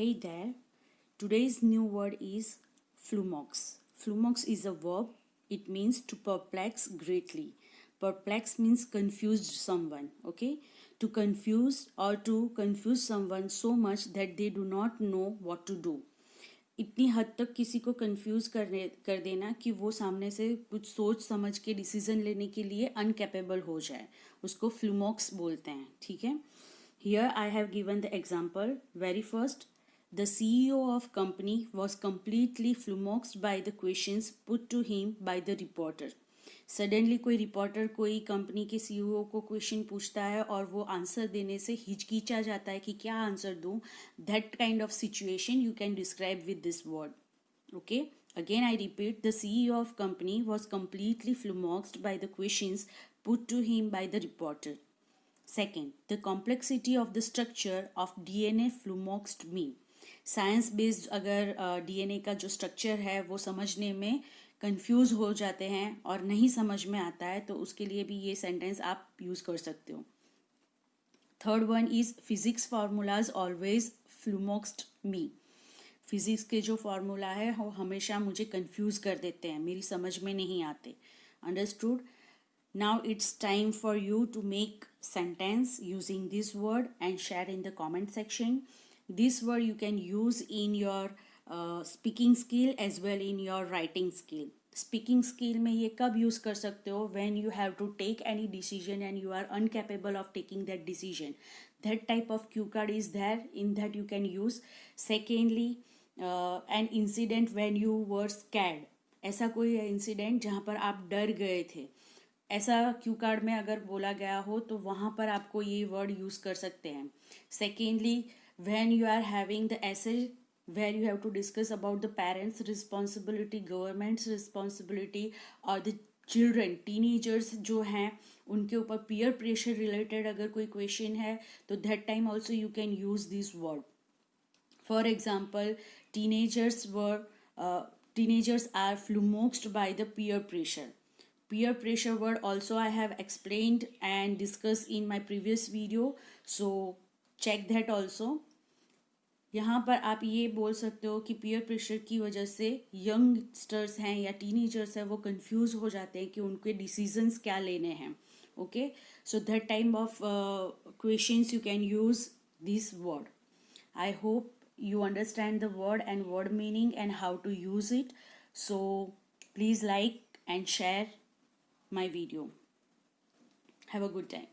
Hey there, today's new word is Flummox. Flummox is a verb. It means to perplex greatly. Perplex means confused someone, okay? To confuse or to confuse someone so much that they do not know what to do. इतनी हद तक किसी को confuse कर देना कि वो सामने से कुछ सोच समझ के डिसीजन लेने के लिए अनकैपेबल हो जाए, उसको फ्लूमॉक्स बोलते हैं. ठीक है. Here I have given the example. Very first, the CEO of company was completely flummoxed by the questions put to him by the reporter. Suddenly कोई रिपोर्टर कोई कंपनी के सीईओ को क्वेश्चन पूछता है और वो आंसर देने से हिचकिचा जाता है कि क्या आंसर दूं. That kind of situation you can describe with this word. Okay, again I repeat, the CEO of company was completely flummoxed by the questions put to him by the reporter. Second, the complexity of the structure of DNA flummoxed me. Science based अगर DNA का जो structure है वो समझने में confuse हो जाते हैं और नहीं समझ में आता है, तो उसके लिए भी ये सेंटेंस आप यूज कर सकते हो. Third one is physics formulas always flummoxed me. Physics के जो फार्मूला है वो हमेशा मुझे कंफ्यूज कर देते हैं, मेरी समझ में नहीं आते. Understood. Now it's time for you to make sentence using this word and share in the comment section. This word you can use in your speaking skill as well in your writing skill. Speaking skill में ये कब use कर सकते हो? When you have to take any decision and you are incapable of taking that decision. That type of cue card is there, in that you can use. Secondly, an incident when you were scared. ऐसा कोई incident जहाँ पर आप डर गए थे, ऐसा Q card में अगर बोला गया हो तो वहाँ पर आपको ये वर्ड यूज़ कर सकते हैं. Secondly, when you are having the essay where you have to discuss about the parents responsibility, government's responsibility और द चिल्ड्रन, टीनेजर्स जो हैं उनके ऊपर पीयर प्रेशर रिलेटेड अगर कोई क्वेश्चन है तो that time also you can use this word. For example, teenagers are flummoxed by the peer pressure. Peer pressure word also I have explained and discussed in my previous video, so check that also. यहाँ पर आप ये बोल सकते हो कि peer pressure की वजह से यंगस्टर्स हैं या टीनेजर्स हैं वो कंफ्यूज हो जाते हैं कि उनके डिसीजंस क्या लेने हैं. Okay, so that type of questions you can use this word. I hope you understand the word and word meaning and how to use it. So please like and share my video. Have a good time.